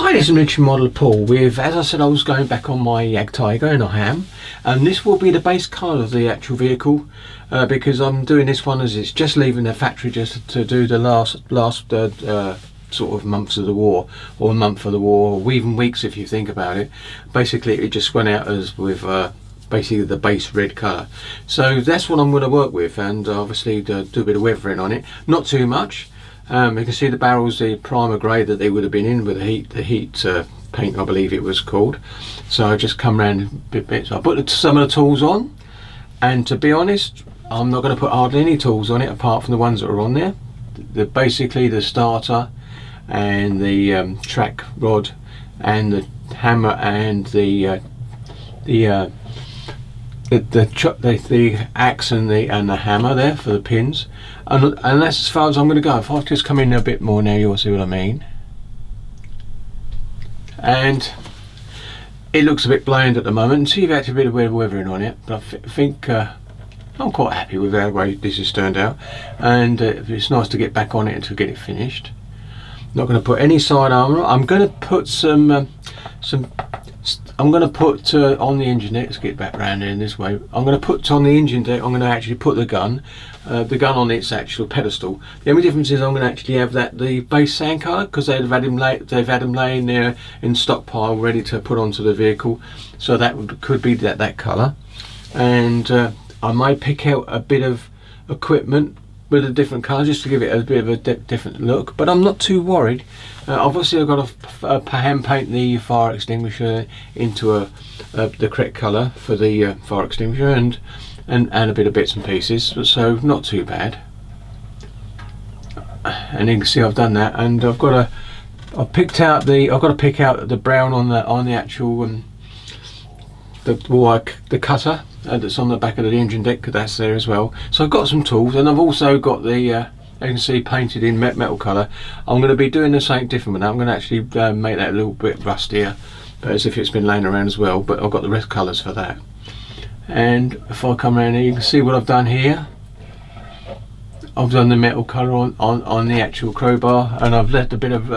Hi, this is Military Model Paul with, as I said, I was going back on my Jagdtiger, and I am. And this will be the base colour of the actual vehicle, because I'm doing this one as it's just leaving the factory just to do the last sort of months of the war, or a month of the war, or even weeks if you think about it. Basically it just went out as with basically the base red colour. So that's what I'm going to work with, and obviously do a bit of weathering on it, not too much. You can see the barrels, the primer grey that they would have been in with the heat paint, I believe it was called. So I just come around a bit. So I put some of the tools on, and to be honest, I'm not going to put hardly any tools on it apart from the ones that are on there. Basically the starter and the track rod and the hammer and the axe and the hammer there for the pins, and that's as far as I'm going to go. If I just come in a bit more now, you'll see what I mean. And it looks a bit bland at the moment, and see, you've had a bit of weathering on it, but I think I'm quite happy with the way this has turned out, and it's nice to get back on it and to get it finished. Not going to put any side armour. I'm going to put I'm going to put on the engine deck. Let's get back round here in this way. I'm going to put on the engine deck, I'm going to actually put the gun on its actual pedestal. The only difference is I'm going to actually have the base sand colour, because they've had them laying there in stockpile ready to put onto the vehicle. So that could be that colour. And I might pick out a bit of equipment with a different colour just to give it a bit of a different look, but I'm not too worried. Obviously I've got to hand paint the fire extinguisher into the correct colour for the fire extinguisher, and a bit of bits and pieces, so not too bad. And you can see I've done that, and I've got to pick out the brown on the actual the cutter that's on the back of the engine deck, because that's there as well. So I've got some tools, and I've also got the you can see painted in metal colour. I'm going to be doing the same different with that. I'm going to actually make that a little bit rustier, but as if it's been laying around as well, but I've got the rest colours for that. And if I come around here, you can see what I've done here. I've done the metal colour on the actual crowbar, and I've left a bit of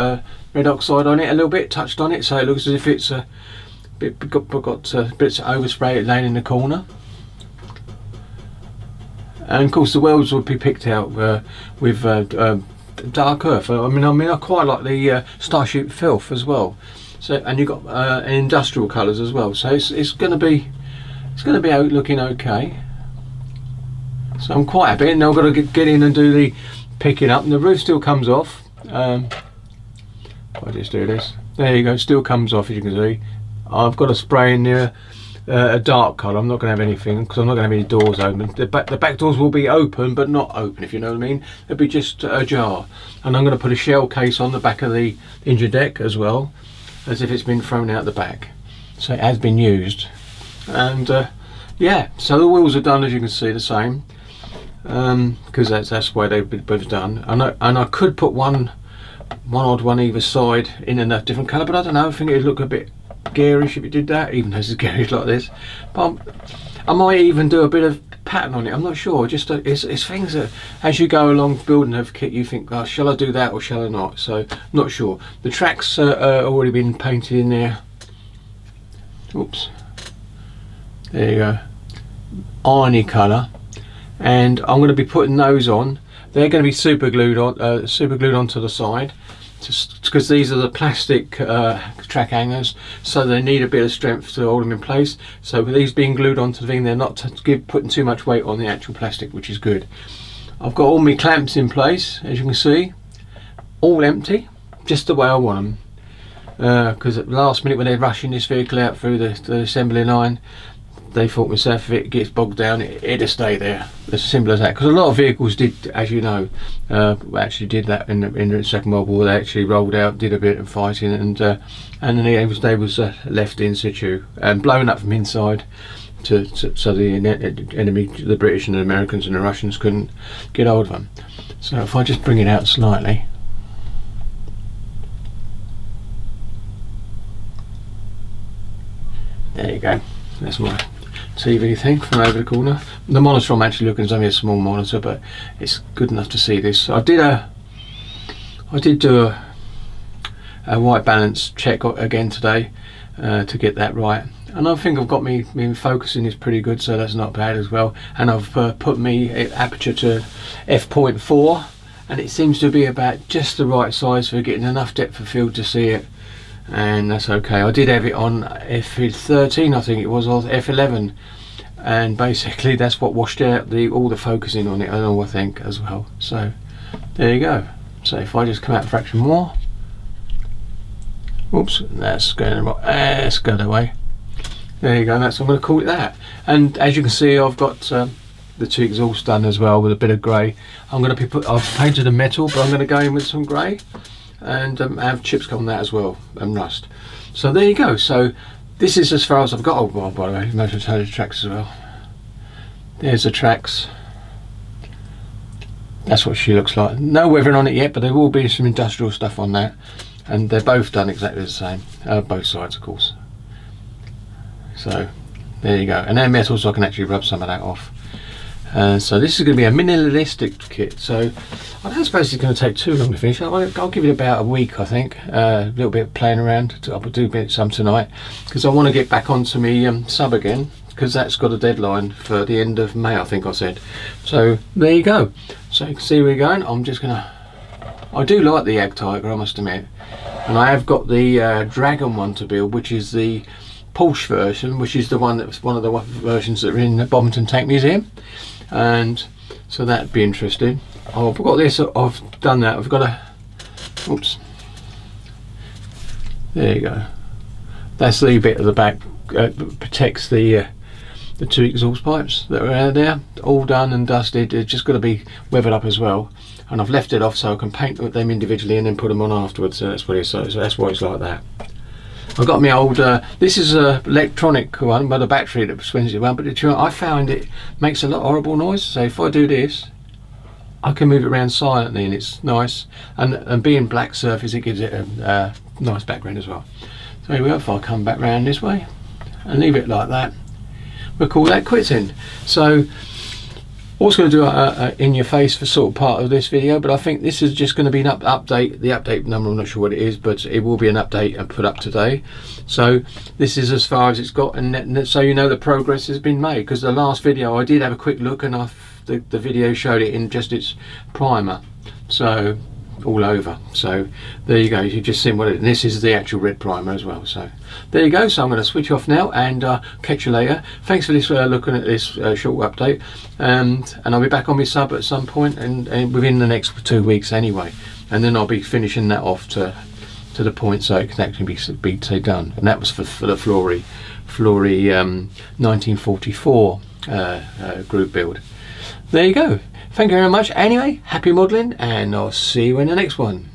red oxide on it, a little bit touched on it, so it looks as if it's got bits of overspray laying in the corner. And of course the wheels would be picked out with dark earth. I mean I quite like the Starship filth as well. So, and you've got industrial colours as well. So it's going to be out looking okay. So I'm quite happy. And now I've got to get in and do the picking up, and the roof still comes off. If I just do this, there you go. Still comes off, as you can see. I've got a spray in there. A dark colour. I'm not going to have anything, because I'm not going to have any doors open. The back doors will be open, but not open, if you know what I mean. They'll be just ajar. And I'm going to put a shell case on the back of the engine deck as well, as if it's been thrown out the back. So it has been used. And yeah, so the wheels are done, as you can see, the same, because that's the way they've been done. And I could put one odd one either side in a different colour, but I don't know. I think it'd look a bit garish if it did that, even though it's garish like this. But I might even do a bit of pattern on it. I'm not sure. Just it's things that as you go along building a kit, you think, oh, shall I do that or shall I not? So not sure. The tracks are already been painted in there. Oops. There you go. Irony colour, and I'm going to be putting those on. They're going to be super glued onto the side, because these are the plastic track hangers, so they need a bit of strength to hold them in place. So with these being glued onto the thing, they're not putting too much weight on the actual plastic, which is good. I've got all my clamps in place, as you can see, all empty, just the way I want them. Because at the last minute when they're rushing this vehicle out through the assembly line, they thought myself, if it gets bogged down, it'll stay there. As simple as that. Because a lot of vehicles did, as you know, actually did that in the Second World War. They actually rolled out, did a bit of fighting, and then they was left in situ and blown up from inside, so the enemy, the British and the Americans and the Russians, couldn't get hold of them. So if I just bring it out slightly. There you go. That's my TV thing from over the corner. The monitor I'm actually looking is only a small monitor, but it's good enough to see this. I did do a white balance check again today to get that right. And I think I've got me focusing is pretty good, so that's not bad as well. And I've put me aperture to f.4, and it seems to be about just the right size for getting enough depth of field to see it, and that's okay. I did have it on f13, I think it was, or f11, and basically that's what washed out all the focusing on it and all, I think, as well. So there you go. So if I just come out a fraction more, oops, that's going away. There you go. That's, I'm going to call it that. And as you can see, I've got the two exhausts done as well with a bit of grey. I'm going to I've painted the metal, but I'm going to go in with some grey and have chips on that as well, and rust. So there you go. So this is as far as I've got. Oh, well, by the way, motor the tracks as well. There's the tracks. That's what she looks like. No weathering on it yet, but there will be some industrial stuff on that, and they're both done exactly the same, both sides, of course. So there you go, and they're metal, so I can actually rub some of that off. So this is going to be a minimalistic kit, so I don't suppose it's going to take too long to finish. I'll give it about a week, I think. A little bit of playing around. I'll do some tonight, because I want to get back onto me sub again, because that's got a deadline for the end of May, I think I said. So there you go. So you can see where we're going. I'm just going to... I do like the Jagdtiger, I must admit. And I have got the Dragon one to build, which is the Porsche version, which is the one that was one of the versions that are in the Bombington Tank Museum, and so that'd be interesting. Oh, I've got this. I've done that. I've got a. Oops. There you go. That's the bit of the back protects the two exhaust pipes that are out there. All done and dusted. It's just got to be weathered up as well. And I've left it off so I can paint them individually and then put them on afterwards. So that's what it's. So that's why it's like that. I've got my old, this is a electronic one, but a battery that swings it around, but I found it makes a lot of horrible noise. So if I do this, I can move it around silently, and it's nice. And being black surface, it gives it a nice background as well. So here we go. If I come back round this way and leave it like that, we'll call that quits in. So also going to do a in your face for sort of part of this video, but I think this is just going to be an update. The update number, I'm not sure what it is, but it will be an update and put up today. So this is as far as it's got, and so you know the progress has been made, because the last video I did have a quick look, and the video showed it in just its primer, so all over. So there you go, you've just seen what it, and this is the actual red primer as well. So there you go. So I'm going to switch off now and catch you later. Thanks for this looking at this short update, and I'll be back on my sub at some point, and within the next 2 weeks anyway, and then I'll be finishing that off to the point so it can actually be done. And that was for the Flory 1944 group build. There you go. Thank you very much. Anyway, happy modelling, and I'll see you in the next one.